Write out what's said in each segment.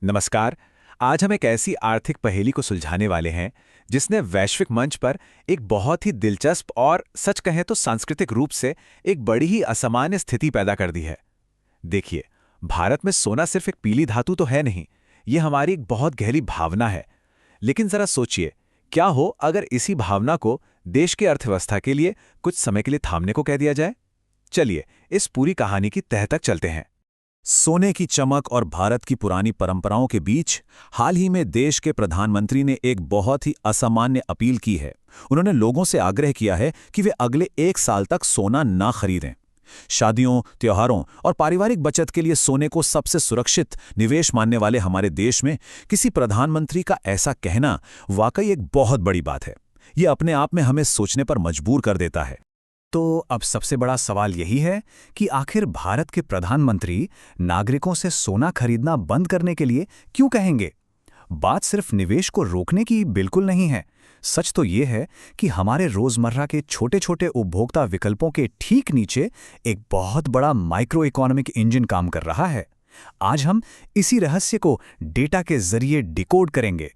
नमस्कार। आज हम एक ऐसी आर्थिक पहेली को सुलझाने वाले हैं जिसने वैश्विक मंच पर एक बहुत ही दिलचस्प और सच कहें तो सांस्कृतिक रूप से एक बड़ी ही असामान्य स्थिति पैदा कर दी है। देखिए, भारत में सोना सिर्फ एक पीली धातु तो है नहीं, ये हमारी एक बहुत गहरी भावना है। लेकिन जरा सोचिए, क्या हो अगर इसी भावना को देश की अर्थव्यवस्था के लिए कुछ समय के लिए थामने को कह दिया जाए। चलिए इस पूरी कहानी की तह तक चलते हैं। सोने की चमक और भारत की पुरानी परंपराओं के बीच हाल ही में देश के प्रधानमंत्री ने एक बहुत ही असामान्य अपील की है। उन्होंने लोगों से आग्रह किया है कि वे अगले 1 साल तक सोना ना खरीदें। शादियों, त्योहारों और पारिवारिक बचत के लिए सोने को सबसे सुरक्षित निवेश मानने वाले हमारे देश में किसी प्रधानमंत्री का ऐसा कहना वाकई एक बहुत बड़ी बात है। ये अपने आप में हमें सोचने पर मजबूर कर देता है। तो अब सबसे बड़ा सवाल यही है कि आखिर भारत के प्रधानमंत्री नागरिकों से सोना खरीदना बंद करने के लिए क्यों कहेंगे? बात सिर्फ निवेश को रोकने की बिल्कुल नहीं है। सच तो ये है कि हमारे रोजमर्रा के छोटे छोटे उपभोक्ता विकल्पों के ठीक नीचे एक बहुत बड़ा माइक्रो इकोनॉमिक इंजन काम कर रहा है। आज हम इसी रहस्य को डेटा के जरिए डिकोड करेंगे।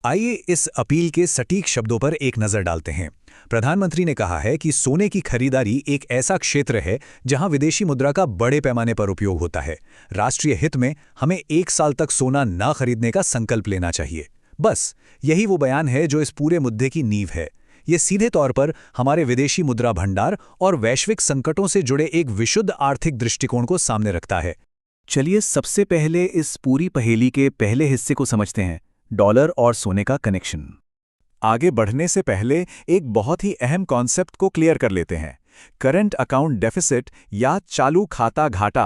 आइए इस अपील के सटीक शब्दों पर एक नजर डालते हैं। प्रधानमंत्री ने कहा है कि सोने की खरीदारी एक ऐसा क्षेत्र है जहां विदेशी मुद्रा का बड़े पैमाने पर उपयोग होता है। राष्ट्रीय हित में हमें 1 साल तक सोना न खरीदने का संकल्प लेना चाहिए। बस यही वो बयान है जो इस पूरे मुद्दे की नींव है। ये सीधे तौर पर हमारे विदेशी मुद्रा भंडार और वैश्विक संकटों से जुड़े एक विशुद्ध आर्थिक दृष्टिकोण को सामने रखता है। चलिए सबसे पहले इस पूरी पहेली के पहले हिस्से को समझते हैं, डॉलर और सोने का कनेक्शन। आगे बढ़ने से पहले एक बहुत ही अहम कॉन्सेप्ट को क्लियर कर लेते हैं। करंट अकाउंट डेफिसिट या चालू खाता घाटा।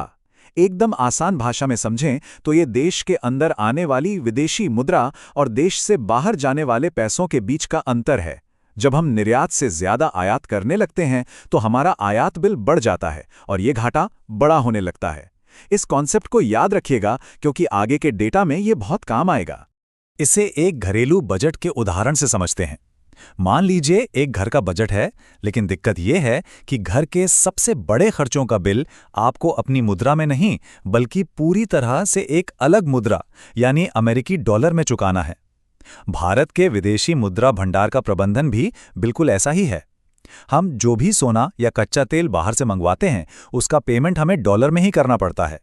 एकदम आसान भाषा में समझें तो ये देश के अंदर आने वाली विदेशी मुद्रा और देश से बाहर जाने वाले पैसों के बीच का अंतर है। जब हम निर्यात से ज्यादा आयात करने लगते हैं तो हमारा आयात बिल बढ़ जाता है और ये घाटा बड़ा होने लगता है। इस कॉन्सेप्ट को याद रखिएगा क्योंकि आगे के डेटा में ये बहुत काम आएगा। इसे एक घरेलू बजट के उदाहरण से समझते हैं। मान लीजिए एक घर का बजट है, लेकिन दिक्कत यह है कि घर के सबसे बड़े खर्चों का बिल आपको अपनी मुद्रा में नहीं बल्कि पूरी तरह से एक अलग मुद्रा यानी अमेरिकी डॉलर में चुकाना है। भारत के विदेशी मुद्रा भंडार का प्रबंधन भी बिल्कुल ऐसा ही है। हम जो भी सोना या कच्चा तेल बाहर से मंगवाते हैं उसका पेमेंट हमें डॉलर में ही करना पड़ता है।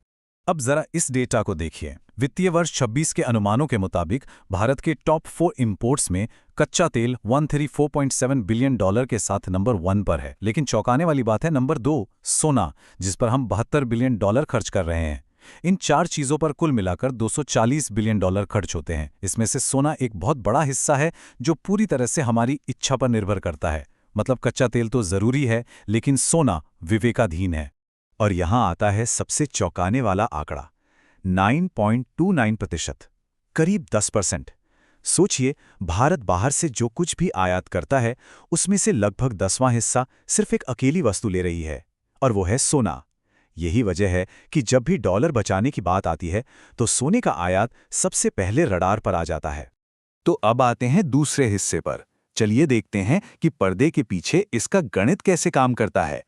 अब जरा इस डेटा को देखिए। वित्तीय वर्ष 26 के अनुमानों के मुताबिक भारत के टॉप 4 इंपोर्ट्स में कच्चा तेल 134.7 बिलियन डॉलर के साथ नंबर 1 पर है। लेकिन चौंकाने वाली बात है नंबर 2 सोना, जिस पर हम 72 बिलियन डॉलर खर्च कर रहे हैं। इन 4 चीजों पर कुल मिलाकर 240 बिलियन डॉलर खर्च होते हैं। इसमें से सोना एक बहुत बड़ा हिस्सा है जो पूरी तरह से हमारी इच्छा पर निर्भर करता है। मतलब कच्चा तेल तो जरूरी है, लेकिन सोना विवेकाधीन है। और यहां आता है सबसे चौंकाने वाला आंकड़ा, 9.29%, करीब 10%। सोचिए, भारत बाहर से जो कुछ भी आयात करता है उसमें से लगभग 10वां हिस्सा सिर्फ एक अकेली वस्तु ले रही है, और वो है सोना। यही वजह है कि जब भी डॉलर बचाने की बात आती है तो सोने का आयात सबसे पहले रडार पर आ जाता है। तो अब आते हैं दूसरे हिस्से पर। चलिए देखते हैं कि पर्दे के पीछे इसका गणित कैसे काम करता है।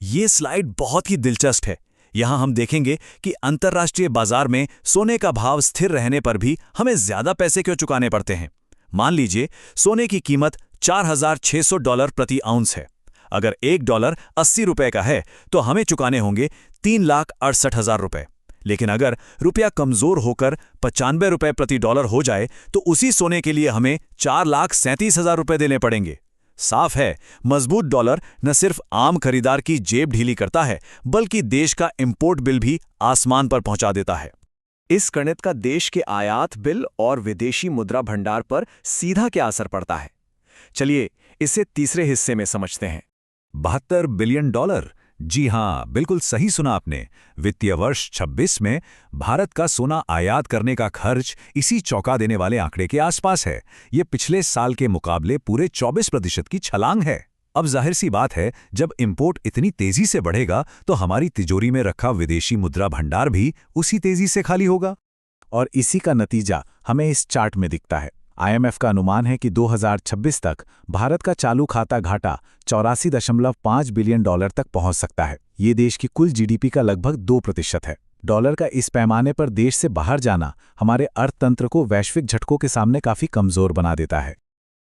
ये स्लाइड बहुत ही दिलचस्प है। यहां हम देखेंगे कि अंतर्राष्ट्रीय बाजार में सोने का भाव स्थिर रहने पर भी हमें ज्यादा पैसे क्यों चुकाने पड़ते हैं। मान लीजिए सोने की कीमत $4,600 प्रति आउंस है। अगर $1 80 रुपए का है तो हमें चुकाने होंगे 3,68,000 रुपए। लेकिन अगर रुपया कमजोर होकर 95 रुपए प्रति डॉलर हो जाए तो उसी सोने के लिए हमें 4,37,000 रुपए देने पड़ेंगे। साफ है, मजबूत डॉलर न सिर्फ आम खरीदार की जेब ढीली करता है बल्कि देश का इंपोर्ट बिल भी आसमान पर पहुंचा देता है। इस गणित का देश के आयात बिल और विदेशी मुद्रा भंडार पर सीधा क्या असर पड़ता है, चलिए इसे तीसरे हिस्से में समझते हैं। 72 बिलियन डॉलर। जी हां, बिल्कुल सही सुना आपने। वित्तीय वर्ष 26 में भारत का सोना आयात करने का खर्च इसी चौंका देने वाले आंकड़े के आसपास है। ये पिछले साल के मुकाबले पूरे 24% की छलांग है। अब जाहिर सी बात है, जब इंपोर्ट इतनी तेजी से बढ़ेगा तो हमारी तिजोरी में रखा विदेशी मुद्रा भंडार भी उसी तेजी से खाली होगा। और इसी का नतीजा हमें इस चार्ट में दिखता है। IMF का अनुमान है कि 2026 तक भारत का चालू खाता घाटा 84.5 बिलियन डॉलर तक पहुंच सकता है। ये देश की कुल GDP का लगभग 2% है। डॉलर का इस पैमाने पर देश से बाहर जाना हमारे अर्थतंत्र को वैश्विक झटकों के सामने काफी कमजोर बना देता है।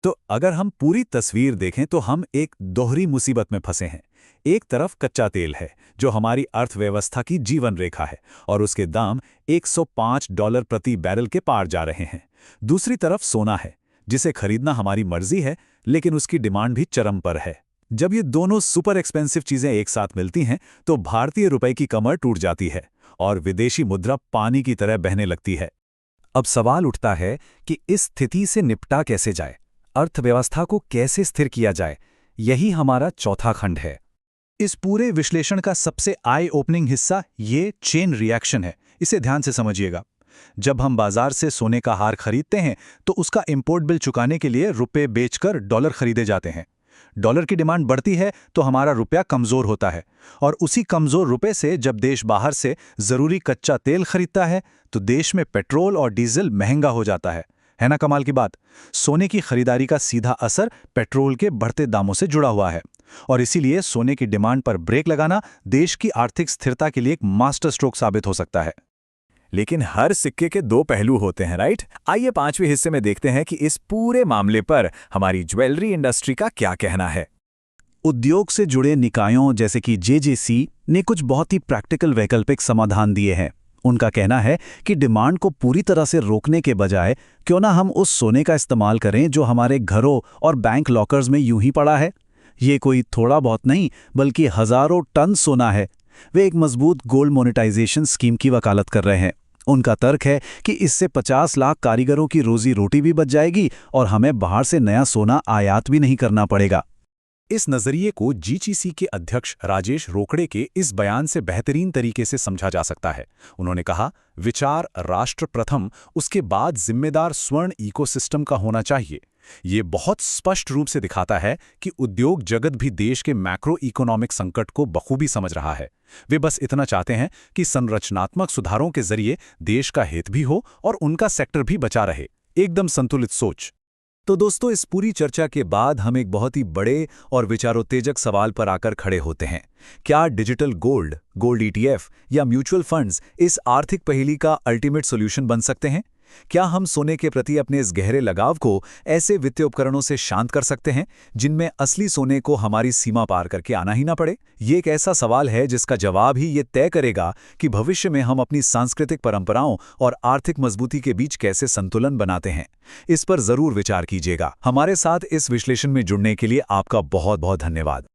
तो अगर हम पूरी तस्वीर देखें तो हम एक दोहरी मुसीबत में फंसे हैं। एक तरफ कच्चा तेल है जो हमारी अर्थव्यवस्था की जीवन रेखा है और उसके दाम $105 प्रति बैरल के पार जा रहे हैं। दूसरी तरफ सोना है जिसे खरीदना हमारी मर्जी है, लेकिन उसकी डिमांड भी चरम पर है। जब ये दोनों सुपर एक्सपेंसिव चीजें एक साथ मिलती हैं तो भारतीय रुपए की कमर टूट जाती है और विदेशी मुद्रा पानी की तरह बहने लगती है। अब सवाल उठता है कि इस स्थिति से निपटा कैसे जाए, अर्थव्यवस्था को कैसे स्थिर किया जाए। यही हमारा चौथा खंड है। इस पूरे विश्लेषण का सबसे आई ओपनिंग हिस्सा ये चेन रिएक्शन है। इसे ध्यान से समझिएगा। जब हम बाजार से सोने का हार खरीदते हैं तो उसका इंपोर्ट बिल चुकाने के लिए रुपए बेचकर डॉलर खरीदे जाते हैं। डॉलर की डिमांड बढ़ती है तो हमारा रुपया कमजोर होता है और उसी कमजोर रुपए से जब देश बाहर से जरूरी कच्चा तेल खरीदता है तो देश में पेट्रोल और डीजल महंगा हो जाता है ना कमाल की बात। सोने की खरीदारी का सीधा असर पेट्रोल के बढ़ते दामों से जुड़ा हुआ है और इसीलिए सोने की डिमांड पर ब्रेक लगाना देश की आर्थिक स्थिरता के लिए एक मास्टर स्ट्रोक साबित हो सकता है। लेकिन हर सिक्के के दो पहलू होते हैं, राइट? आइए पांचवें हिस्से में देखते हैं कि इस पूरे मामले पर हमारी ज्वेलरी इंडस्ट्री का क्या कहना है। उद्योग से जुड़े निकायों जैसे कि जेजेसी ने कुछ बहुत ही प्रैक्टिकल वैकल्पिक समाधान दिए हैं। उनका कहना है कि डिमांड को पूरी तरह से रोकने के बजाय क्यों ना हम उस सोने का इस्तेमाल करें जो हमारे घरों और बैंक लॉकर्स में यूं ही पड़ा है। ये कोई थोड़ा बहुत नहीं बल्कि हजारों टन सोना है। वे एक मजबूत गोल्ड मोनेटाइजेशन स्कीम की वकालत कर रहे हैं। उनका तर्क है कि इससे 50 लाख कारीगरों की रोजी रोटी भी बच जाएगी और हमें बाहर से नया सोना आयात भी नहीं करना पड़ेगा। इस नजरिए को जीजीसी के अध्यक्ष राजेश रोकड़े के इस बयान से बेहतरीन तरीके से समझा जा सकता है। उन्होंने कहा, विचार राष्ट्र प्रथम, उसके बाद जिम्मेदार स्वर्ण इकोसिस्टम का होना चाहिए। ये बहुत स्पष्ट रूप से दिखाता है कि उद्योग जगत भी देश के मैक्रो इकोनॉमिक संकट को बखूबी समझ रहा है। वे बस इतना चाहते हैं कि संरचनात्मक सुधारों के जरिए देश का हित भी हो और उनका सेक्टर भी बचा रहे। एकदम संतुलित सोच। तो दोस्तों, इस पूरी चर्चा के बाद हम एक बहुत ही बड़े और विचारोत्तेजक सवाल पर आकर खड़े होते हैं। क्या डिजिटल गोल्ड ईटीएफ या म्यूचुअल फंड्स इस आर्थिक पहेली का अल्टीमेट सॉल्यूशन बन सकते हैं? क्या हम सोने के प्रति अपने इस गहरे लगाव को ऐसे वित्तीय उपकरणों से शांत कर सकते हैं जिनमें असली सोने को हमारी सीमा पार करके आना ही ना पड़े? ये एक ऐसा सवाल है जिसका जवाब ही ये तय करेगा कि भविष्य में हम अपनी सांस्कृतिक परंपराओं और आर्थिक मजबूती के बीच कैसे संतुलन बनाते हैं। इस पर जरूर विचार कीजिएगा। हमारे साथ इस विश्लेषण में जुड़ने के लिए आपका बहुत बहुत धन्यवाद।